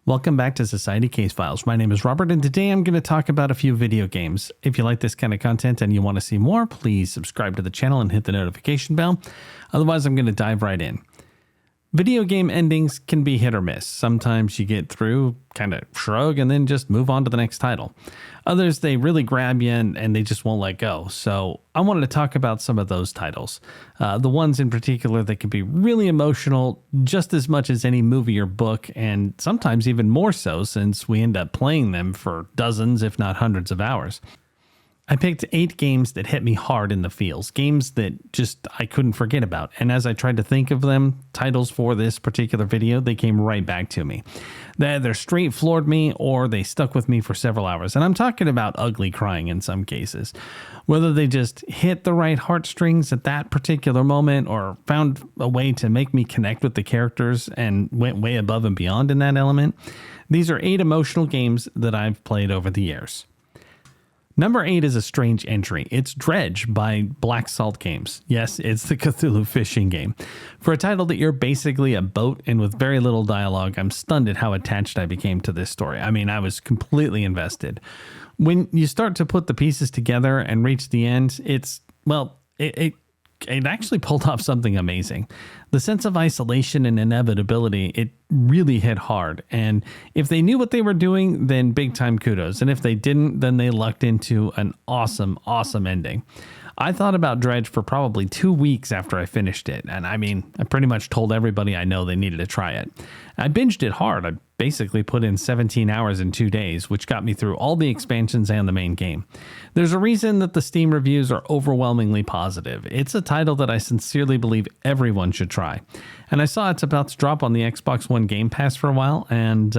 Welcome back to Society Case Files. My name is Robert, and today I'm going to talk about a few video games. If you like this kind of content and you want to see more, please subscribe to the channel and hit the notification bell. Otherwise, I'm going to dive right in. Video game endings can be hit or miss. Sometimes you get through, kind of shrug, and then just move on to the next title. Others, they really grab you and they just won't let go. So I wanted to talk about some of those titles. The ones in particular that can be really emotional just as much as any movie or book, and sometimes even more so since we end up playing them for dozens, if not hundreds of hours. I picked 8 games that hit me hard in the feels, games that just I couldn't forget about. And as I tried to think of them, titles for this particular video, they came right back to me. They either straight floored me or they stuck with me for several hours. And I'm talking about ugly crying in some cases. Whether they just hit the right heartstrings at that particular moment or found a way to make me connect with the characters and went way above and beyond in that element. These are 8 emotional games that I've played over the years. Number 8 is a strange entry. It's Dredge by Black Salt Games. Yes, it's the Cthulhu fishing game. For a title that you're basically a boat and with very little dialogue, I'm stunned at how attached I became to this story. I mean, I was completely invested. When you start to put the pieces together and reach the end, it actually pulled off something amazing. The sense of isolation and inevitability, it really hit hard. And if they knew what they were doing, then big time kudos. And if they didn't, then they lucked into an awesome, awesome ending. I thought about Dredge for probably 2 weeks after I finished it. And I mean, I pretty much told everybody I know they needed to try it. I binged it hard. I basically put in 17 hours in 2 days, which got me through all the expansions and the main game. There's a reason that the Steam reviews are overwhelmingly positive. It's a title that I sincerely believe everyone should try. And I saw it's about to drop on the Xbox One Game Pass for a while. And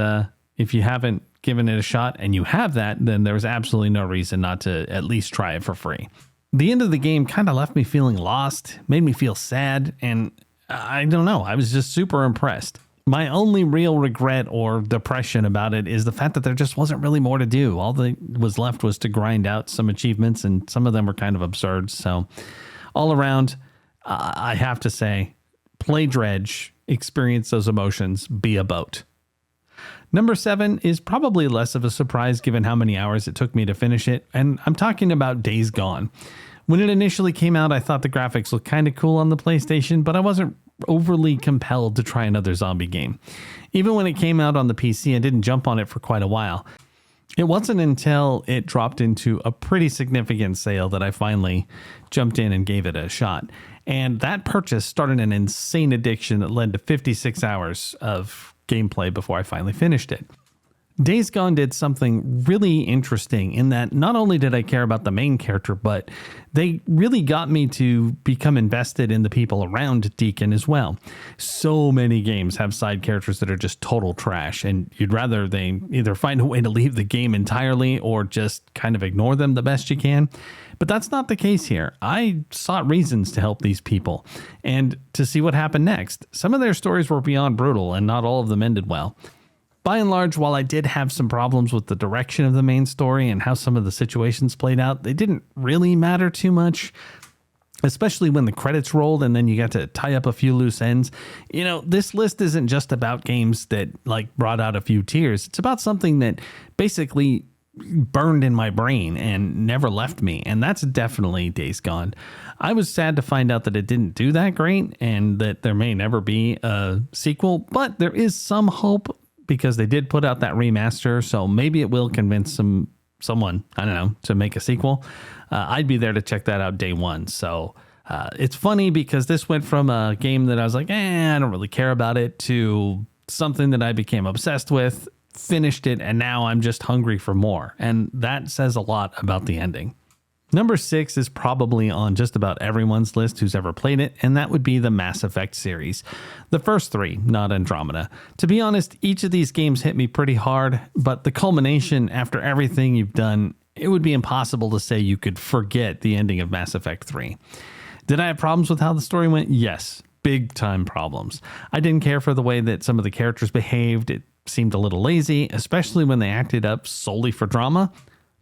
if you haven't given it a shot and you have that, then there's absolutely no reason not to at least try it for free. The end of the game kind of left me feeling lost, made me feel sad, and I don't know, I was just super impressed. My only real regret or depression about it is the fact that there just wasn't really more to do. All that was left was to grind out some achievements, and some of them were kind of absurd. So all around, I have to say, play Dredge, experience those emotions, be a boat. Number 7 is probably less of a surprise given how many hours it took me to finish it, and I'm talking about Days Gone. When it initially came out, I thought the graphics looked kind of cool on the PlayStation, but I wasn't overly compelled to try another zombie game. Even when it came out on the PC, I didn't jump on it for quite a while. It wasn't until it dropped into a pretty significant sale that I finally jumped in and gave it a shot. And that purchase started an insane addiction that led to 56 hours of gameplay before I finally finished it. Days Gone did something really interesting in that not only did I care about the main character, but they really got me to become invested in the people around Deacon as well. So many games have side characters that are just total trash, and you'd rather they either find a way to leave the game entirely or just kind of ignore them the best you can. But that's not the case here. I sought reasons to help these people and to see what happened next. Some of their stories were beyond brutal, and not all of them ended well. By and large, while I did have some problems with the direction of the main story and how some of the situations played out, they didn't really matter too much, especially when the credits rolled and then you got to tie up a few loose ends. You know, this list isn't just about games that brought out a few tears. It's about something that basically burned in my brain and never left me, and that's definitely Days Gone. I was sad to find out that it didn't do that great and that there may never be a sequel, but there is some hope because they did put out that remaster, so maybe it will convince someone, I don't know, to make a sequel. I'd be there to check that out day one. So it's funny because this went from a game that I was like, I don't really care about it, to something that I became obsessed with, finished it, and now I'm just hungry for more. And that says a lot about the ending. Number 6 is probably on just about everyone's list who's ever played it, and that would be the Mass Effect series. The first 3, not Andromeda. To be honest, each of these games hit me pretty hard, but the culmination after everything you've done, it would be impossible to say you could forget the ending of Mass Effect 3. Did I have problems with how the story went? Yes, big time problems. I didn't care for the way that some of the characters behaved. It seemed a little lazy, especially when they acted up solely for drama.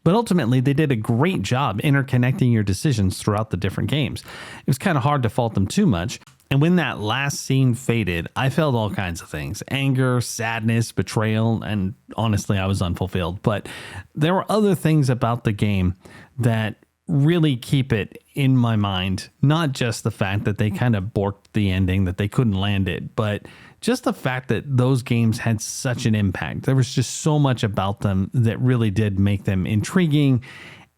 But ultimately, they did a great job interconnecting your decisions throughout the different games. It was kind of hard to fault them too much. And when that last scene faded, I felt all kinds of things: anger, sadness, betrayal, and honestly, I was unfulfilled. But there were other things about the game that really keep it in my mind. Not just the fact that they kind of borked the ending, that they couldn't land it, but just the fact that those games had such an impact. There was just so much about them that really did make them intriguing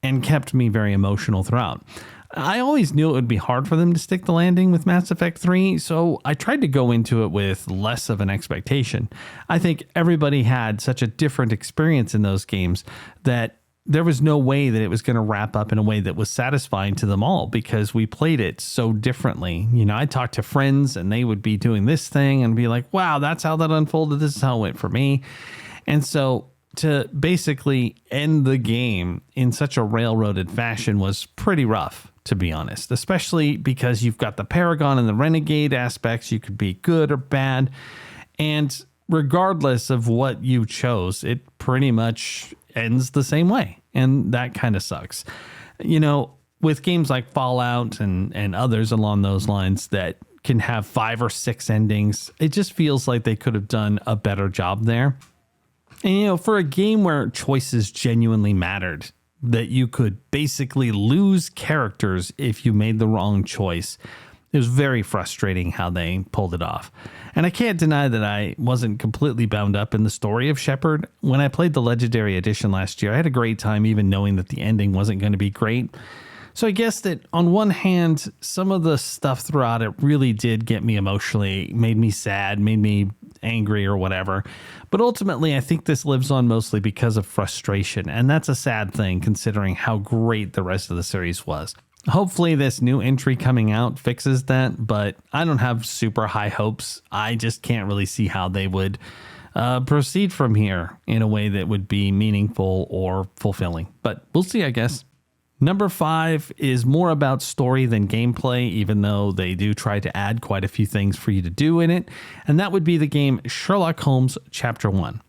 and kept me very emotional throughout. I always knew it would be hard for them to stick the landing with Mass Effect 3, so I tried to go into it with less of an expectation. I think everybody had such a different experience in those games that there was no way that it was going to wrap up in a way that was satisfying to them all, because we played it so differently. You know, I talked to friends and they would be doing this thing and be like, wow, that's how that unfolded. This is how it went for me. And so to basically end the game in such a railroaded fashion was pretty rough, to be honest, especially because you've got the Paragon and the Renegade aspects. You could be good or bad. And regardless of what you chose, it pretty much ends the same way. And that kind of sucks. You know, with games like Fallout and others along those lines that can have 5 or 6 endings, it just feels like they could have done a better job there. And, you know, for a game where choices genuinely mattered, that you could basically lose characters if you made the wrong choice, it was very frustrating how they pulled it off. And I can't deny that I wasn't completely bound up in the story of Shepard. When I played the Legendary Edition last year, I had a great time even knowing that the ending wasn't going to be great. So I guess that on one hand, some of the stuff throughout it really did get me emotionally, made me sad, made me angry or whatever. But ultimately, I think this lives on mostly because of frustration. And that's a sad thing considering how great the rest of the series was. Hopefully this new entry coming out fixes that, but I don't have super high hopes. I just can't really see how they would proceed from here in a way that would be meaningful or fulfilling. But we'll see, I guess. Number 5 is more about story than gameplay, even though they do try to add quite a few things for you to do in it. And that would be the game Sherlock Holmes Chapter 1.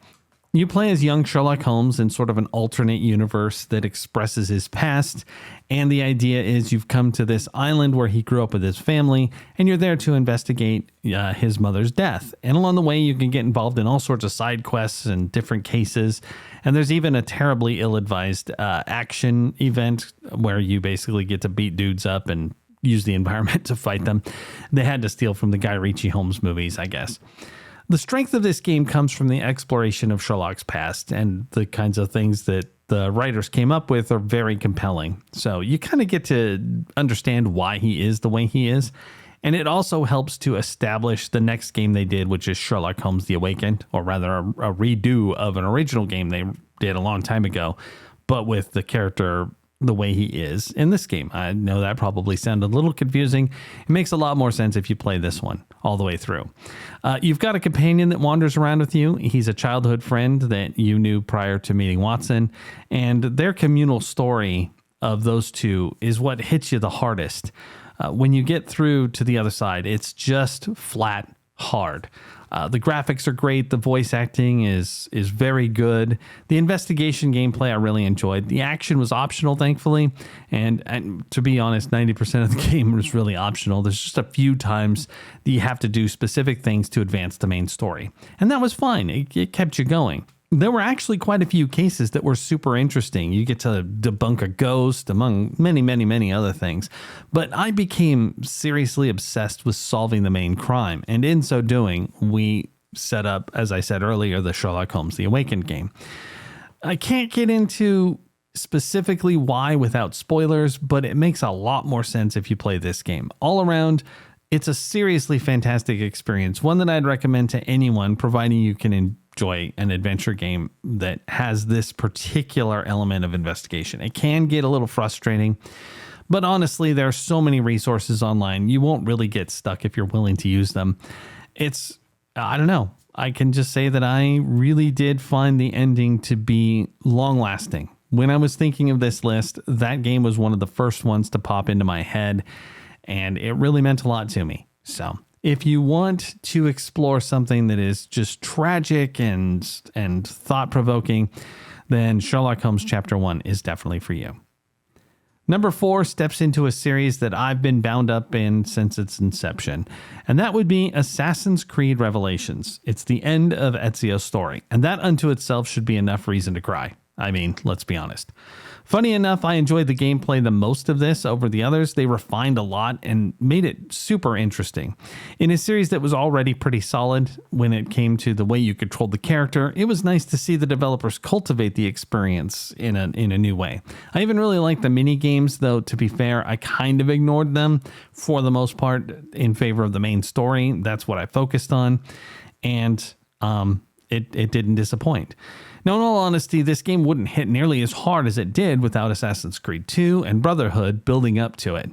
You play as young Sherlock Holmes in sort of an alternate universe that expresses his past. And the idea is you've come to this island where he grew up with his family, and you're there to investigate his mother's death. And along the way, you can get involved in all sorts of side quests and different cases. And there's even a terribly ill-advised action event where you basically get to beat dudes up and use the environment to fight them. They had to steal from the Guy Ritchie Holmes movies, I guess. The strength of this game comes from the exploration of Sherlock's past, and the kinds of things that the writers came up with are very compelling. So you kind of get to understand why he is the way he is. And it also helps to establish the next game they did, which is Sherlock Holmes The Awakened, or rather a redo of an original game they did a long time ago, but with the character the way he is in this game. I know that probably sounded a little confusing. It makes a lot more sense if you play this one all the way through. You've got a companion that wanders around with you. He's a childhood friend that you knew prior to meeting Watson, and their communal story of those two is what hits you the hardest. When you get through to the other side, it's just flat hard. The graphics are great. The voice acting is very good. The investigation gameplay I really enjoyed. The action was optional, thankfully. And to be honest, 90% of the game was really optional. There's just a few times that you have to do specific things to advance the main story. And that was fine. It kept you going. There were actually quite a few cases that were super interesting. You get to debunk a ghost, among many, many, many other things. But I became seriously obsessed with solving the main crime. And in so doing, we set up, as I said earlier, the Sherlock Holmes The Awakened game. I can't get into specifically why without spoilers, but it makes a lot more sense if you play this game. All around, it's a seriously fantastic experience, one that I'd recommend to anyone, providing you can enjoy an adventure game that has this particular element of investigation. It can get a little frustrating, but honestly, there are so many resources online. You won't really get stuck if you're willing to use them. I don't know. I can just say that I really did find the ending to be long lasting. When I was thinking of this list, that game was one of the first ones to pop into my head, and it really meant a lot to me. So if you want to explore something that is just tragic and thought-provoking, then Sherlock Holmes Chapter 1 is definitely for you. Number 4 steps into a series that I've been bound up in since its inception, and that would be Assassin's Creed Revelations. It's the end of Ezio's story, and that unto itself should be enough reason to cry. I mean, let's be honest. Funny enough, I enjoyed the gameplay the most of this over the others. They refined a lot and made it super interesting. In a series that was already pretty solid when it came to the way you controlled the character, it was nice to see the developers cultivate the experience in a new way. I even really liked the mini games, though, to be fair, I kind of ignored them for the most part in favor of the main story. That's what I focused on, and it didn't disappoint. Now, in all honesty, this game wouldn't hit nearly as hard as it did without Assassin's Creed 2 and Brotherhood building up to it.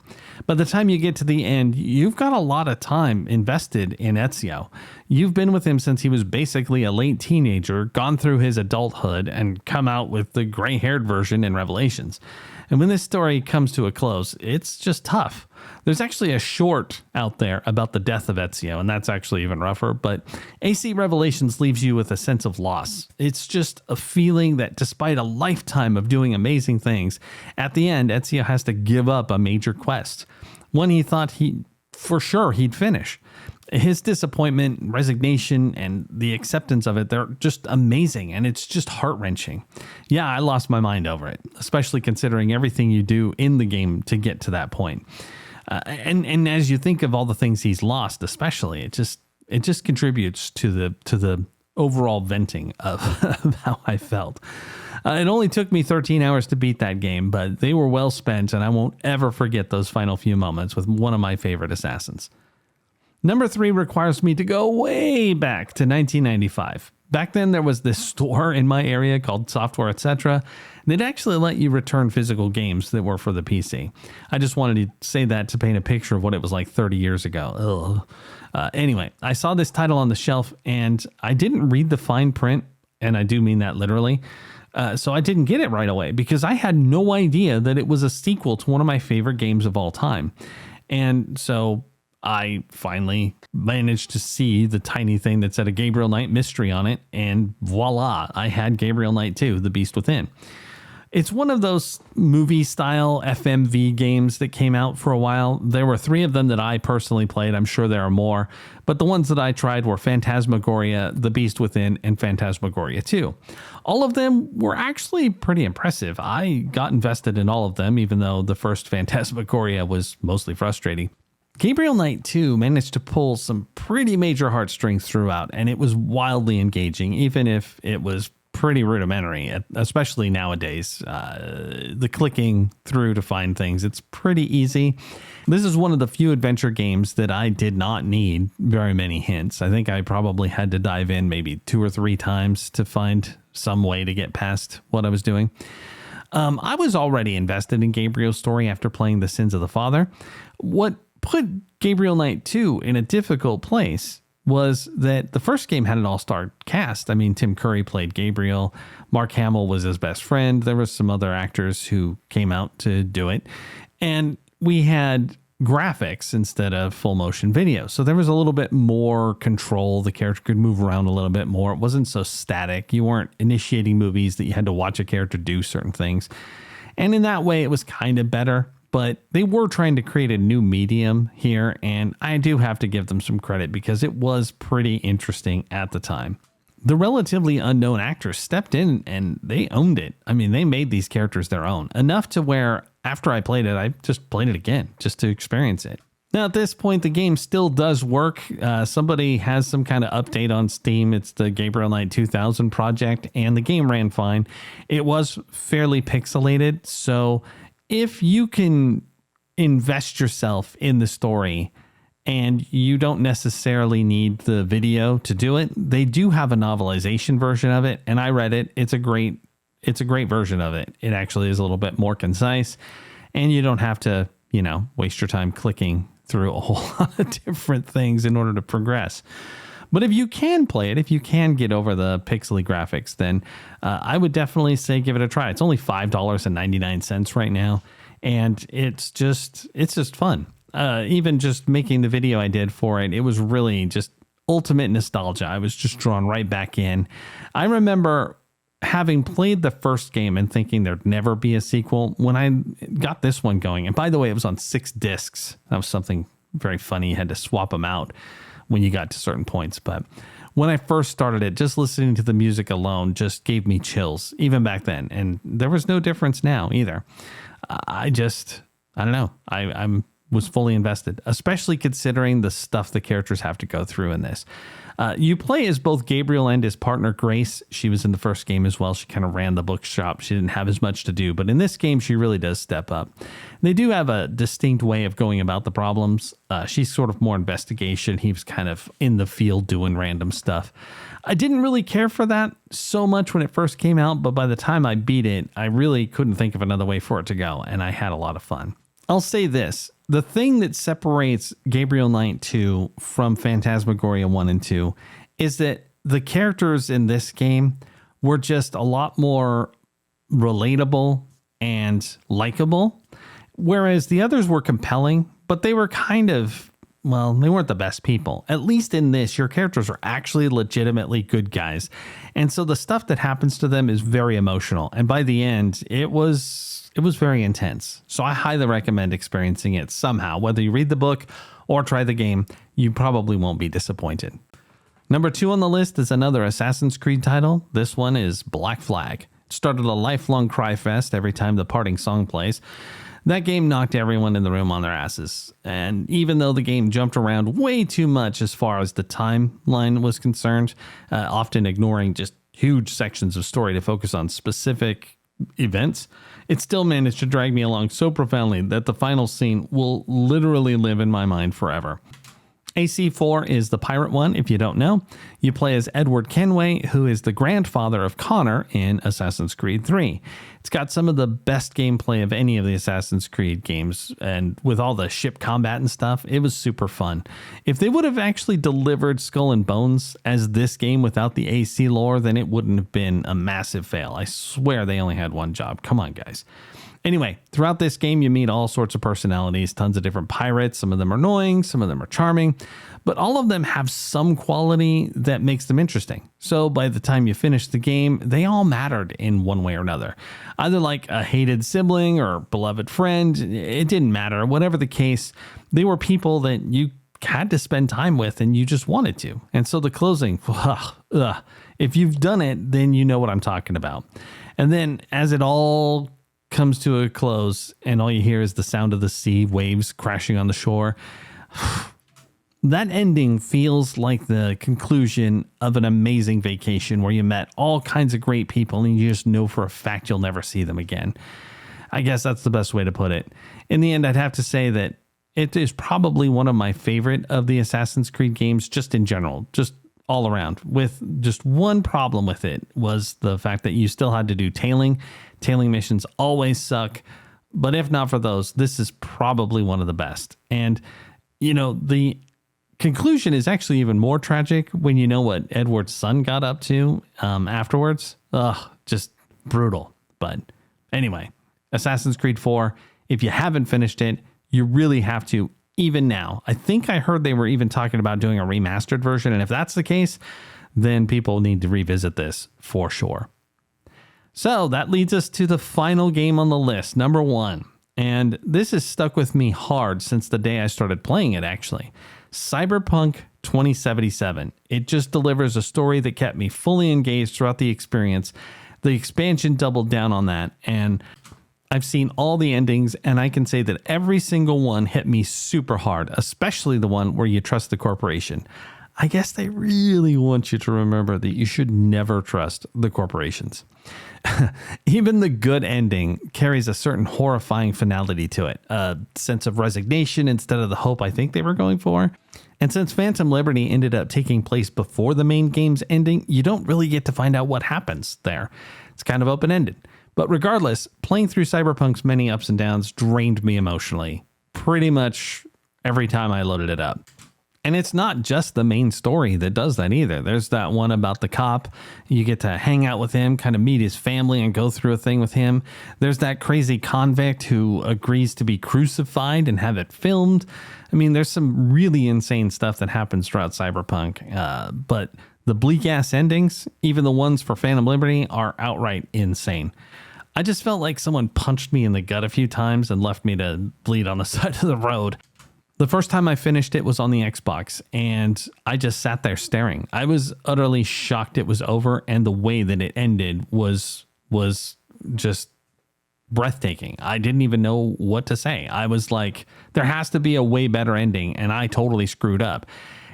By the time you get to the end, you've got a lot of time invested in Ezio. You've been with him since he was basically a late teenager, gone through his adulthood, and come out with the gray-haired version in Revelations. And when this story comes to a close, it's just tough. There's actually a short out there about the death of Ezio, and that's actually even rougher, but AC Revelations leaves you with a sense of loss. It's just a feeling that despite a lifetime of doing amazing things, at the end, Ezio has to give up a major quest, one he thought for sure he'd finish. His disappointment, resignation, and the acceptance of it, they're just amazing, and it's just heart-wrenching. Yeah, I lost my mind over it, especially considering everything you do in the game to get to that point. And as you think of all the things he's lost, especially, it just contributes to the overall venting of how I felt. It only took me 13 hours to beat that game, but they were well spent, and I won't ever forget those final few moments with one of my favorite assassins. Number 3 requires me to go way back to 1995. Back then, there was this store in my area called Software Etc. They'd actually let you return physical games that were for the PC. I just wanted to say that to paint a picture of what it was like 30 years ago. Anyway, I saw this title on the shelf, and I didn't read the fine print, and I do mean that literally. So I didn't get it right away because I had no idea that it was a sequel to one of my favorite games of all time. And so I finally managed to see the tiny thing that said a Gabriel Knight mystery on it, and voila, I had Gabriel Knight 2, The Beast Within. It's one of those movie-style FMV games that came out for a while. There were 3 of them that I personally played. I'm sure there are more, but the ones that I tried were Phantasmagoria, The Beast Within, and Phantasmagoria 2. All of them were actually pretty impressive. I got invested in all of them, even though the first Phantasmagoria was mostly frustrating. Gabriel Knight 2 managed to pull some pretty major heartstrings throughout, and it was wildly engaging, even if it was pretty rudimentary, especially nowadays. The clicking through to find things, it's pretty easy. This is one of the few adventure games that I did not need very many hints. I think I probably had to dive in maybe 2 or 3 times to find some way to get past what I was doing. I was already invested in Gabriel's story after playing The Sins of the Father. What put Gabriel Knight 2 in a difficult place was that the first game had an all-star cast. I mean, Tim Curry played Gabriel. Mark Hamill was his best friend. There were some other actors who came out to do it. And we had graphics instead of full motion video. So there was a little bit more control. The character could move around a little bit more. It wasn't so static. You weren't initiating movies that you had to watch a character do certain things. And in that way, it was kind of better. But they were trying to create a new medium here, and I do have to give them some credit because it was pretty interesting at the time. The relatively unknown actors stepped in and they owned it. I mean, they made these characters their own, enough to where after I played it, I just played it again just to experience it. Now, at this point, the game still does work. Somebody has some kind of update on Steam. It's the Gabriel Knight 2000 project, and the game ran fine. It was fairly pixelated, so if you can invest yourself in the story and you don't necessarily need the video to do it, they do have a novelization version of it, and I read it. It's a great version of it. It actually is a little bit more concise, and you don't have to, waste your time clicking through a whole lot of different things in order to progress. But if you can play it, if you can get over the pixely graphics, then I would definitely say give it a try. It's only $5.99 right now, and it's just fun. Even just making the video I did for it, it was really just ultimate nostalgia. I was just drawn right back in. I remember having played the first game and thinking there'd never be a sequel, when I got this one going, and by the way, it was on 6 discs. That was something very funny. You had to swap them out when you got to certain points. But when I first started it, just listening to the music alone just gave me chills, even back then. And there was no difference now either. I don't know. I was fully invested, especially considering the stuff the characters have to go through in this. You play as both Gabriel and his partner, Grace. She was in the first game as well. She kind of ran the bookshop. She didn't have as much to do, but in this game, she really does step up. They do have a distinct way of going about the problems. She's sort of more investigation. He was kind of in the field doing random stuff. I didn't really care for that so much when it first came out, but by the time I beat it, I really couldn't think of another way for it to go, and I had a lot of fun. I'll say this. The thing that separates Gabriel Knight 2 from Phantasmagoria 1 and 2 is that the characters in this game were just a lot more relatable and likable, whereas the others were compelling, but they were kind of, well, they weren't the best people. At least in this, your characters are actually legitimately good guys. And so the stuff that happens to them is very emotional. And by the end, it was very intense. So I highly recommend experiencing it somehow. Whether you read the book or try the game, you probably won't be disappointed. Number 2 on the list is another Assassin's Creed title. This one is Black Flag. It started a lifelong cry fest every time the parting song plays. That game knocked everyone in the room on their asses. And even though the game jumped around way too much as far as the timeline was concerned, often ignoring just huge sections of story to focus on specific events, it still managed to drag me along so profoundly that the final scene will literally live in my mind forever. AC4 is the pirate one, if you don't know. You play as Edward Kenway, who is the grandfather of Connor in Assassin's Creed 3. It's got some of the best gameplay of any of the Assassin's Creed games, and with all the ship combat and stuff, it was super fun. If they would have actually delivered Skull and Bones as this game without the AC lore, then it wouldn't have been a massive fail. I swear they only had one job. Come on, guys. Anyway, throughout this game, you meet all sorts of personalities, tons of different pirates. Some of them are annoying, some of them are charming, but all of them have some quality that makes them interesting. So by the time you finish the game, they all mattered in one way or another. Either like a hated sibling or beloved friend, it didn't matter. Whatever the case, they were people that you had to spend time with and you just wanted to. And so the closing, if you've done it, then you know what I'm talking about. And then as it all comes to a close and all you hear is the sound of the sea waves crashing on the shore, that ending feels like the conclusion of an amazing vacation where you met all kinds of great people and you just know for a fact you'll never see them again. I guess that's the best way to put it. In the end, I'd have to say that it is probably one of my favorite of the Assassin's Creed games, just in general, just all around, with just one problem with it was the fact that you still had to do tailing. Tailing missions always suck, but if not for those, this is probably one of the best. And, you know, the conclusion is actually even more tragic when you know what Edward's son got up to afterwards. Just brutal. But anyway, Assassin's Creed 4, if you haven't finished it, you really have to, even now. I think I heard they were even talking about doing a remastered version, and if that's the case, then people need to revisit this for sure. So that leads us to the final game on the list, number 1. And this has stuck with me hard since the day I started playing it, actually. Cyberpunk 2077. It just delivers a story that kept me fully engaged throughout the experience. The expansion doubled down on that, and I've seen all the endings, and I can say that every single one hit me super hard, especially the one where you trust the corporation. I guess they really want you to remember that you should never trust the corporations. Even the good ending carries a certain horrifying finality to it, a sense of resignation instead of the hope I think they were going for. And since Phantom Liberty ended up taking place before the main game's ending, you don't really get to find out what happens there. It's kind of open-ended. But regardless, playing through Cyberpunk's many ups and downs drained me emotionally pretty much every time I loaded it up. And it's not just the main story that does that either. There's that one about the cop. You get to hang out with him, kind of meet his family and go through a thing with him. There's that crazy convict who agrees to be crucified and have it filmed. I mean, there's some really insane stuff that happens throughout Cyberpunk. But The bleak ass endings, even the ones for Phantom Liberty, are outright insane. I just felt like someone punched me in the gut a few times and left me to bleed on the side of the road. The first time I finished it was on the Xbox, and I just sat there staring. I was utterly shocked it was over, and the way that it ended was just breathtaking. I didn't even know what to say. I was like, there has to be a way better ending, and I totally screwed up.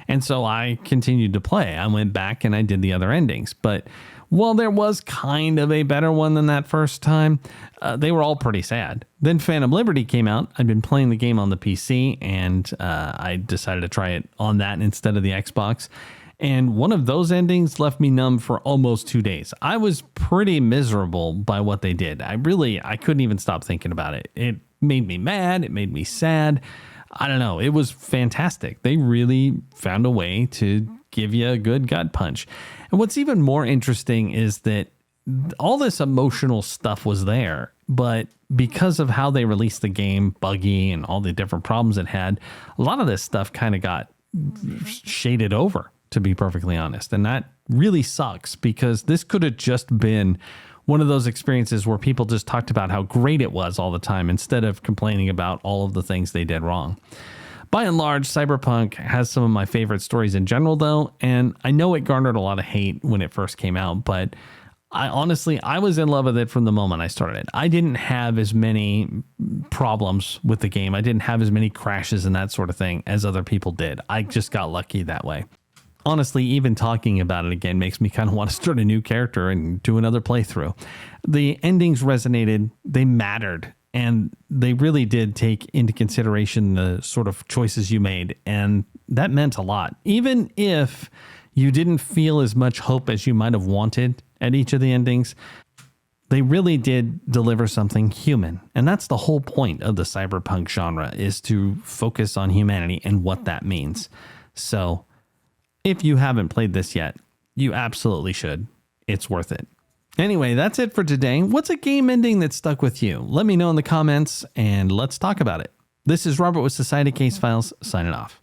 And so I continued to play. I went back and I did the other endings. But while there was kind of a better one than that first time, they were all pretty sad. Then Phantom Liberty came out. I'd been playing the game on the PC, and I decided to try it on that instead of the Xbox. And one of those endings left me numb for almost 2 days. I was pretty miserable by what they did. I couldn't even stop thinking about it. It made me mad. It made me sad. I don't know. It was fantastic. They really found a way to give you a good gut punch. And what's even more interesting is that all this emotional stuff was there, but because of how they released the game, buggy, and all the different problems it had, a lot of this stuff kind of got shaded over, to be perfectly honest. And that really sucks, because this could have just been one of those experiences where people just talked about how great it was all the time instead of complaining about all of the things they did wrong. By and large, Cyberpunk has some of my favorite stories in general, though, and I know it garnered a lot of hate when it first came out, but I was in love with it from the moment I started it. I didn't have as many problems with the game. I didn't have as many crashes and that sort of thing as other people did. I just got lucky that way. Honestly, even talking about it again makes me kind of want to start a new character and do another playthrough. The endings resonated, they mattered, and they really did take into consideration the sort of choices you made, and that meant a lot. Even if you didn't feel as much hope as you might have wanted at each of the endings, they really did deliver something human. And that's the whole point of the cyberpunk genre, is to focus on humanity and what that means. So if you haven't played this yet, you absolutely should. It's worth it. Anyway, that's it for today. What's a game ending that stuck with you? Let me know in the comments, and let's talk about it. This is Robert with Society Case Files, signing off.